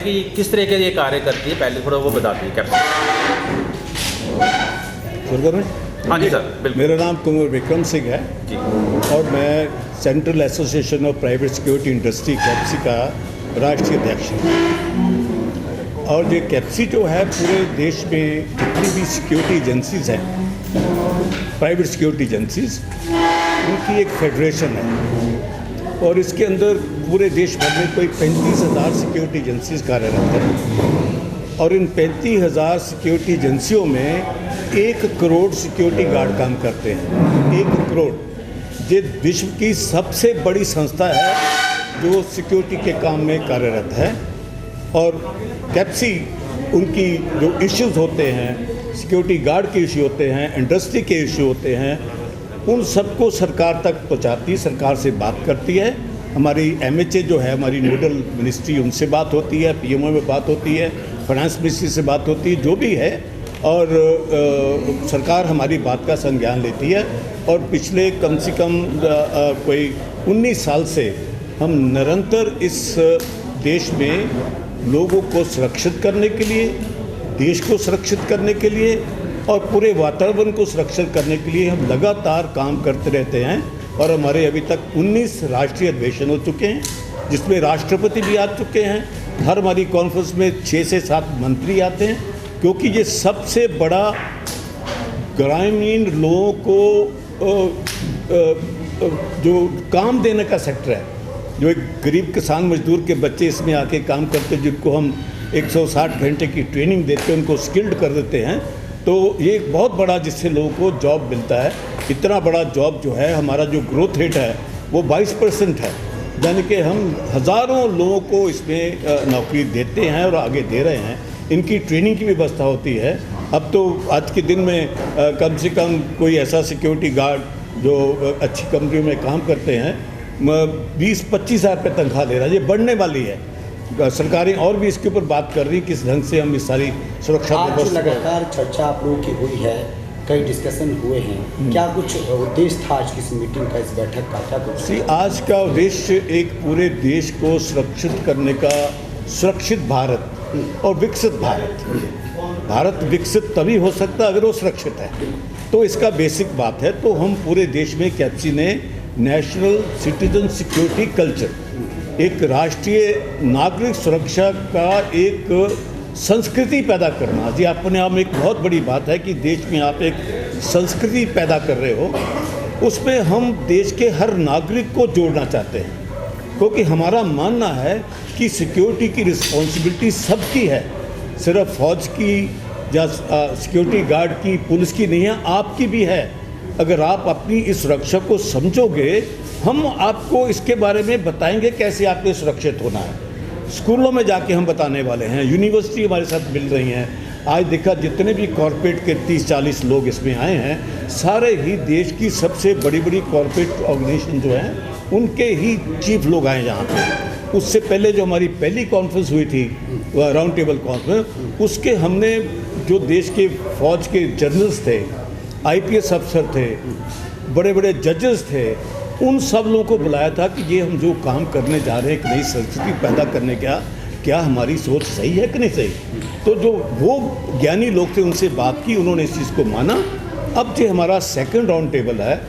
कि किस तरह के ये कार्य करती है, पहले थोड़ा वो बता दीजिए कैप्टन। शुरू करूँ? हाँ जी सर, बिल्कुल। मेरा नाम कुंवर विक्रम सिंह है जी। और मैं central association of private security industry Capsey का राष्ट्रीय अध्यक्ष हूँ। और ये कैप्सी जो है पूरे देश में जितनी भी सिक्योरिटी एजेंसीज हैं, प्राइवेट सिक्योरिटी एजेंसीज, उनकी एक फेडरेशन है और इसके अंदर पूरे देश भर में कोई 35,000 सिक्योरिटी एजेंसीज कार्यरत हैं और इन 35,000 सिक्योरिटी एजेंसियों में 1 करोड़ सिक्योरिटी गार्ड काम करते हैं। 1 करोड़। ये विश्व की सबसे बड़ी संस्था है जो सिक्योरिटी के काम में कार्यरत है। और कैप्सी उनकी जो इश्यूज होते हैं, सिक्योरिटी गार्ड के इश्यू होते हैं, इंडस्ट्री के इश्यू होते हैं, उन सबको सरकार तक पहुंचाती, सरकार से बात करती है। हमारी MHA जो है, हमारी नोडल मिनिस्ट्री, उनसे बात होती है, PMO में बात होती है, फाइनेंस मिनिस्ट्री से बात होती है, जो भी है। और सरकार हमारी बात का संज्ञान लेती है। और पिछले कम से कम कोई 19 साल से हम निरंतर इस देश में लोगों को सुरक्षित करने के लिए, देश को सुरक्षित करने के लिए और पूरे वातावरण को सुरक्षित करने के लिए हम लगातार काम करते रहते हैं। और हमारे अभी तक 19 राष्ट्रीय अधिवेशन हो चुके हैं, जिसमें राष्ट्रपति भी आ चुके हैं। हर हमारी कॉन्फ्रेंस में 6 से 7 मंत्री आते हैं, क्योंकि ये सबसे बड़ा ग्रामीण लोगों को जो काम देने का सेक्टर है। जो एक गरीब किसान मजदूर के बच्चे इसमें आके काम करते हैं, जिनको हम 160 घंटे की ट्रेनिंग देते हैं, उनको स्किल्ड कर देते हैं, तो ये एक बहुत बड़ा जिससे लोगों को जॉब मिलता है। इतना बड़ा जॉब जो है, हमारा जो ग्रोथ रेट है वो 22% है, यानी कि हम हज़ारों लोगों को इसमें नौकरी देते हैं और आगे दे रहे हैं। इनकी ट्रेनिंग की व्यवस्था होती है। अब तो आज के दिन में कम से कम कोई ऐसा सिक्योरिटी गार्ड जो अच्छी कंपनियों में काम करते हैं 20-25 हज़ार रुपये तनख्वाह ले रहा है। ये बढ़ने वाली है। सरकारें और भी इसके ऊपर बात कर रही है किस ढंग से हम इस सारी सुरक्षा आज लगातार चर्चा आप लोगों की हुई है, कई डिस्कशन हुए हैं, क्या कुछ उद्देश्य था आज की इस मीटिंग का, इस बैठक का, क्या कुछ? आज का उद्देश्य एक पूरे देश को सुरक्षित करने का, सुरक्षित भारत और विकसित भारत। भारत विकसित तभी हो सकता अगर वो सुरक्षित है, तो इसका बेसिक बात है। तो हम पूरे देश में कैप्सी ने नेशनल सिटीजन सिक्योरिटी कल्चर, एक राष्ट्रीय नागरिक सुरक्षा का एक संस्कृति पैदा करना, जी अपने आप में एक बहुत बड़ी बात है कि देश में आप एक संस्कृति पैदा कर रहे हो। उसमें हम देश के हर नागरिक को जोड़ना चाहते हैं, क्योंकि हमारा मानना है कि सिक्योरिटी की रिस्पॉन्सिबिलिटी सबकी है, सिर्फ फौज की या सिक्योरिटी गार्ड की, पुलिस की नहीं है, आपकी भी है। अगर आप अपनी इस सुरक्षा को समझोगे, हम आपको इसके बारे में बताएंगे कैसे आपको सुरक्षित होना है। स्कूलों में जाके हम बताने वाले हैं, यूनिवर्सिटी हमारे साथ मिल रही हैं। आज देखा जितने भी कॉरपोरेट के 30-40 लोग इसमें आए हैं, सारे ही देश की सबसे बड़ी बड़ी कॉरपोरेट ऑर्गेनाइजेशन जो हैं उनके ही चीफ लोग आए यहाँ पे। उससे पहले जो हमारी पहली कॉन्फ्रेंस हुई थी, राउंड टेबल कॉन्फ्रेंस, उसके हमने जो देश के फौज के जनरल्स थे, IPS अफसर थे, बड़े बड़े जजेस थे, उन सब लोगों को बुलाया था कि ये हम जो काम करने जा रहे हैं, एक नई संस्कृति पैदा करने का, क्या हमारी सोच सही है कि नहीं सही। तो जो वो ज्ञानी लोग थे उनसे बात की, उन्होंने इस चीज़ को माना। अब जो हमारा सेकंड राउंड टेबल है,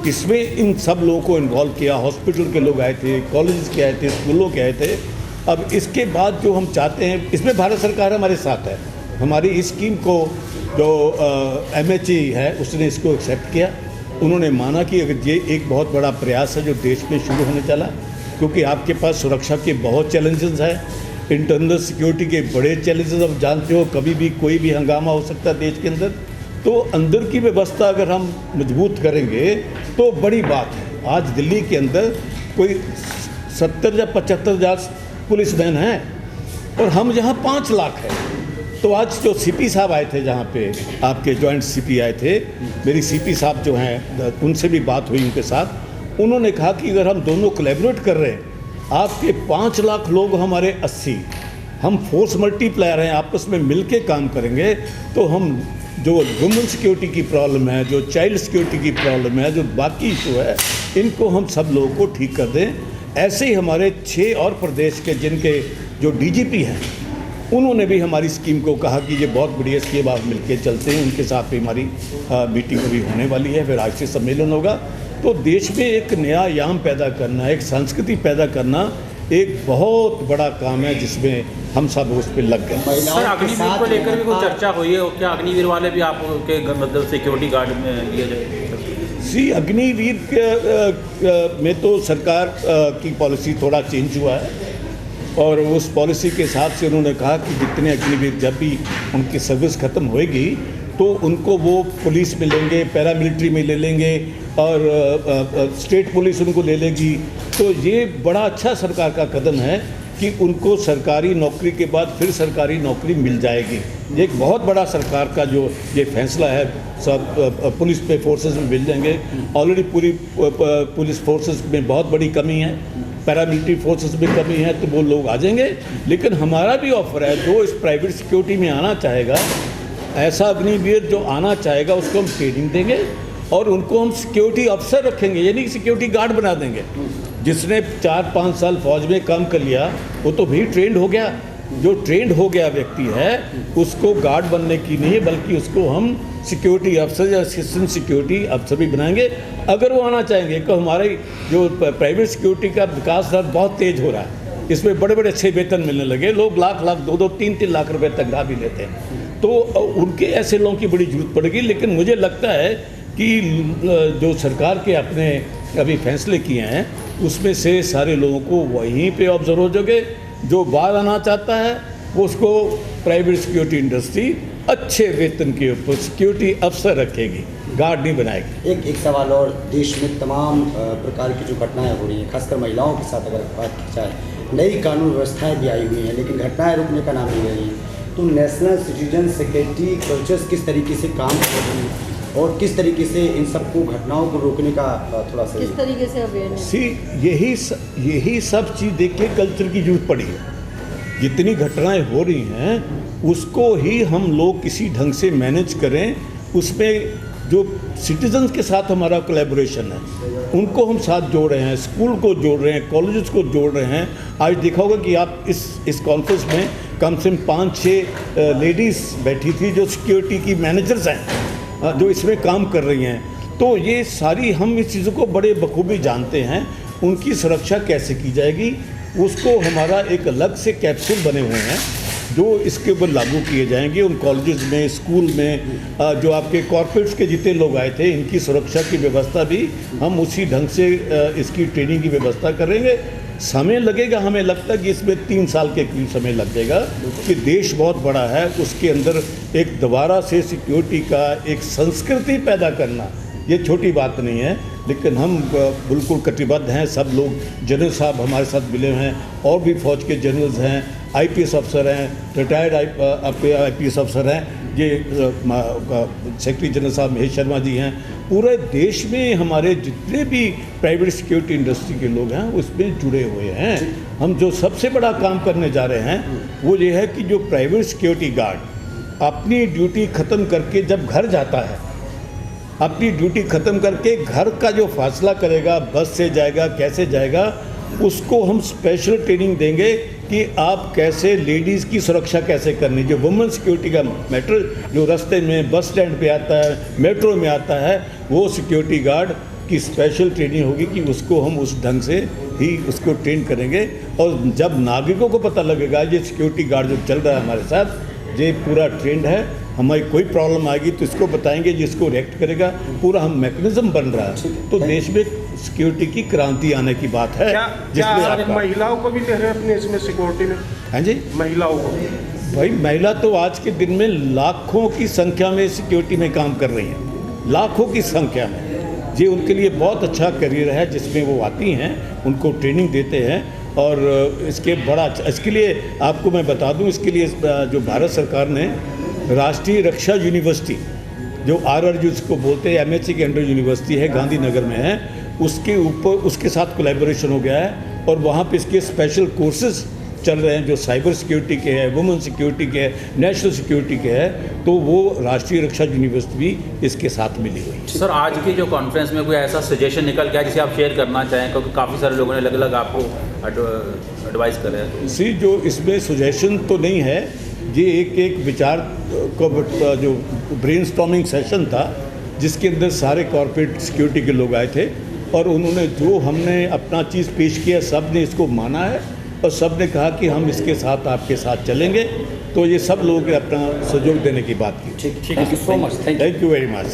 इसमें इन सब लोगों को इन्वॉल्व किया। हॉस्पिटल के लोग आए थे, कॉलेज के आए थे, स्कूलों के आए थे। अब इसके बाद जो हम चाहते हैं, इसमें भारत सरकार हमारे साथ है। हमारी इस स्कीम को जो MHA है उसने इसको एक्सेप्ट किया। उन्होंने माना कि अगर ये एक बहुत बड़ा प्रयास है जो देश में शुरू होने चला, क्योंकि आपके पास सुरक्षा के बहुत चैलेंजेस हैं, इंटरनल सिक्योरिटी के बड़े चैलेंजेस आप जानते हो, कभी भी कोई भी हंगामा हो सकता है देश के अंदर। तो अंदर की व्यवस्था अगर हम मजबूत करेंगे तो बड़ी बात है। आज दिल्ली के अंदर कोई 70 या 75 हज़ार पुलिसमैन हैं और हम यहाँ 5 लाख हैं। तो आज जो CP साहब आए थे, जहाँ पे आपके जॉइंट CP आए थे, मेरी CP साहब जो हैं उनसे भी बात हुई उनके साथ। उन्होंने कहा कि अगर हम दोनों कोलैबोरेट कर रहे हैं, आपके 5 लाख लोग, हमारे 80, हम फोर्स मल्टीप्लायर हैं, आपस में मिल के काम करेंगे तो हम जो वुमेन सिक्योरिटी की प्रॉब्लम है, जो चाइल्ड सिक्योरिटी की प्रॉब्लम है, जो बाकी इशू है, इनको हम सब लोगों को ठीक कर दें। ऐसे ही हमारे 6 और प्रदेश के जिनके जो डीजीपी हैं उन्होंने भी हमारी स्कीम को कहा कि ये बहुत बढ़िया स्कीम, आप मिलकर चलते हैं। उनके साथ भी हमारी मीटिंग अभी होने वाली है, फिर राष्ट्रीय सम्मेलन होगा। तो देश में एक नया याम पैदा करना, एक संस्कृति पैदा करना एक बहुत बड़ा काम है, जिसमें हम सब उस पर लग गए। सर, अग्निवीर को लेकर भी कोई चर्चा हुई है? क्या अग्निवीर वाले भी आपके मतलब सिक्योरिटी गार्ड में लिए जाए? अग्निवीर में तो सरकार की पॉलिसी थोड़ा चेंज हुआ है, और उस पॉलिसी के हिसाब से उन्होंने कहा कि जितने अग्निवीर जब भी उनकी सर्विस ख़त्म होएगी तो उनको वो पुलिस में लेंगे, पैरामिलिट्री में ले लेंगे, और स्टेट पुलिस उनको ले लेगी। तो ये बड़ा अच्छा सरकार का कदम है कि उनको सरकारी नौकरी के बाद फिर सरकारी नौकरी मिल जाएगी। ये एक बहुत बड़ा सरकार का जो ये फैसला है, सब पुलिस पे फोर्सेस में मिल जाएंगे। ऑलरेडी पूरी पुलिस फोर्सेस में बहुत बड़ी कमी है, पैरामिलिट्री फोर्सेस में कमी है, तो वो लोग आ जाएंगे। लेकिन हमारा भी ऑफर है, जो इस प्राइवेट सिक्योरिटी में आना चाहेगा, ऐसा अग्निवीर जो आना चाहेगा उसको हम ट्रेनिंग देंगे और उनको हम सिक्योरिटी अफसर रखेंगे, यानी कि सिक्योरिटी गार्ड बना देंगे। जिसने 4-5 साल फौज में काम कर लिया वो तो भी ट्रेंड हो गया। जो ट्रेंड हो गया व्यक्ति है उसको गार्ड बनने की नहीं है, बल्कि उसको हम सिक्योरिटी अफसर या असिस्टेंट सिक्योरिटी अफसर भी बनाएंगे अगर वो आना चाहेंगे। तो हमारी जो प्राइवेट सिक्योरिटी का विकास दर बहुत तेज़ हो रहा है, इसमें बड़े बड़े अच्छे वेतन मिलने लगे, लोग लाख 2-2, 3-3 लाख रुपए तनख्वाह भी लेते हैं। तो उनके ऐसे लोगों की बड़ी जरूरत पड़ेगी। लेकिन मुझे लगता है कि जो सरकार के अपने अभी फैसले किए हैं उसमें से सारे लोगों को वहीं पे ऑब्जर्व हो जाओगे। जो बाहर आना चाहता है वो उसको प्राइवेट सिक्योरिटी इंडस्ट्री अच्छे वेतन के ऊपर सिक्योरिटी अफसर रखेगी, गार्ड नहीं बनाएगी। एक सवाल और, देश में तमाम प्रकार की जो घटनाएं हो रही हैं, खासकर महिलाओं के साथ अगर बात की जाए, नई कानून व्यवस्थाएं भी आई हुई हैं लेकिन घटनाएं रुकने का नाम नहीं ले रही। तो नेशनल सिटीजन सिक्योरिटी कल्चर्स किस तरीके से काम कर रही है और किस तरीके से इन सबको घटनाओं को रोकने का थोड़ा सा किस तरीके से अवेयरनेस? यही सब चीज़ देख के कल्चर की जरूरत पड़ी है। जितनी घटनाएं हो रही हैं उसको ही हम लोग किसी ढंग से मैनेज करें। उसमें जो सिटीजन्स के साथ हमारा कोलैबोरेशन है उनको हम साथ जोड़ रहे हैं, स्कूल को जोड़ रहे हैं, कॉलेजेस को जोड़ रहे हैं। आज देखा होगा कि आप इस कॉन्फ्रेंस में कम से कम 5-6 लेडीज़ बैठी थी जो सिक्योरिटी की मैनेजर्स हैं, जो इसमें काम कर रही हैं। तो ये सारी हम इस चीज़ों को बड़े बखूबी जानते हैं। उनकी सुरक्षा कैसे की जाएगी उसको हमारा एक अलग से कैप्सूल बने हुए हैं जो इसके ऊपर लागू किए जाएंगे। उन कॉलेजेस में, स्कूल में जो आपके कॉर्पोरेट्स के जितने लोग आए थे इनकी सुरक्षा की व्यवस्था भी हम उसी ढंग से इसकी ट्रेनिंग की व्यवस्था करेंगे। समय लगेगा, हमें लगता है कि इसमें 3 साल के करीब समय लग जाएगा कि देश बहुत बड़ा है, उसके अंदर एक दोबारा से सिक्योरिटी का एक संस्कृति पैदा करना ये छोटी बात नहीं है। लेकिन हम बिल्कुल कटिबद्ध हैं। सब लोग, जनरल साहब हमारे साथ मिले हैं और भी फौज के जनरल्स हैं, आईपीएस अफसर हैं, रिटायर्ड आईपीएस अफसर हैं, ये सेक्रेटरी जनरल साहब महेश शर्मा जी हैं। पूरे देश में हमारे जितने भी प्राइवेट सिक्योरिटी इंडस्ट्री के लोग हैं उसमें जुड़े हुए हैं। हम जो सबसे बड़ा काम करने जा रहे हैं वो ये है कि जो प्राइवेट सिक्योरिटी गार्ड अपनी ड्यूटी ख़त्म करके जब घर जाता है, अपनी ड्यूटी ख़त्म करके घर का जो फासला करेगा, बस से जाएगा, कैसे जाएगा, उसको हम स्पेशल ट्रेनिंग देंगे कि आप कैसे लेडीज़ की सुरक्षा कैसे करनी। जो वुमेन सिक्योरिटी का मैटर जो रास्ते में, बस स्टैंड पे आता है, मेट्रो में आता है, वो सिक्योरिटी गार्ड की स्पेशल ट्रेनिंग होगी कि उसको हम उस ढंग से ही उसको ट्रेन करेंगे। और जब नागरिकों को पता लगेगा ये सिक्योरिटी गार्ड जो चल रहा है हमारे साथ, ये पूरा ट्रेंड है, हमारी कोई प्रॉब्लम आएगी तो इसको बताएंगे, जिसको रिएक्ट करेगा। पूरा हम मैकेनिज्म बन रहा है। तो देश में सिक्योरिटी की क्रांति आने की बात है। जिसमें महिलाओं को भी ले रहे हैं अपने इसमें सिक्योरिटी में? हाँ जी, महिलाओं को भाई, महिला तो आज के दिन में लाखों की संख्या में सिक्योरिटी में काम कर रही हैं, लाखों की संख्या में। ये उनके लिए बहुत अच्छा करियर है जिसमें वो आती हैं, उनको ट्रेनिंग देते हैं। और इसके इसके लिए आपको मैं बता दूं, इसके लिए जो भारत सरकार ने राष्ट्रीय रक्षा यूनिवर्सिटी, जो RRU को बोलते हैं, MHC के अंडर यूनिवर्सिटी है, गांधीनगर में है, उसके ऊपर उसके साथ कोलैबोरेशन हो गया है। और वहाँ पे इसके स्पेशल कोर्सेज चल रहे हैं जो साइबर सिक्योरिटी के हैं, वुमेन सिक्योरिटी के हैं, नेशनल सिक्योरिटी के हैं। तो वो राष्ट्रीय रक्षा यूनिवर्सिटी भी इसके साथ मिली हुई। सर, आज की जो कॉन्फ्रेंस में कोई ऐसा सजेशन निकल गया जिसे आप शेयर करना चाहें, क्योंकि काफ़ी सारे लोगों ने अलग अलग आपको एडवाइस कर रहे हैं? सी जो इसमें सुजेशन तो नहीं है, ये एक विचार को जो ब्रेनस्टॉर्मिंग सेशन था जिसके अंदर सारे कॉर्पोरेट सिक्योरिटी के लोग आए थे और उन्होंने जो हमने अपना चीज़ पेश किया सब ने इसको माना है और सब ने कहा कि हम इसके साथ आपके साथ चलेंगे। तो ये सब लोगों ने अपना सहयोग देने की बात की। ठीक, thank you so much, thank you very much.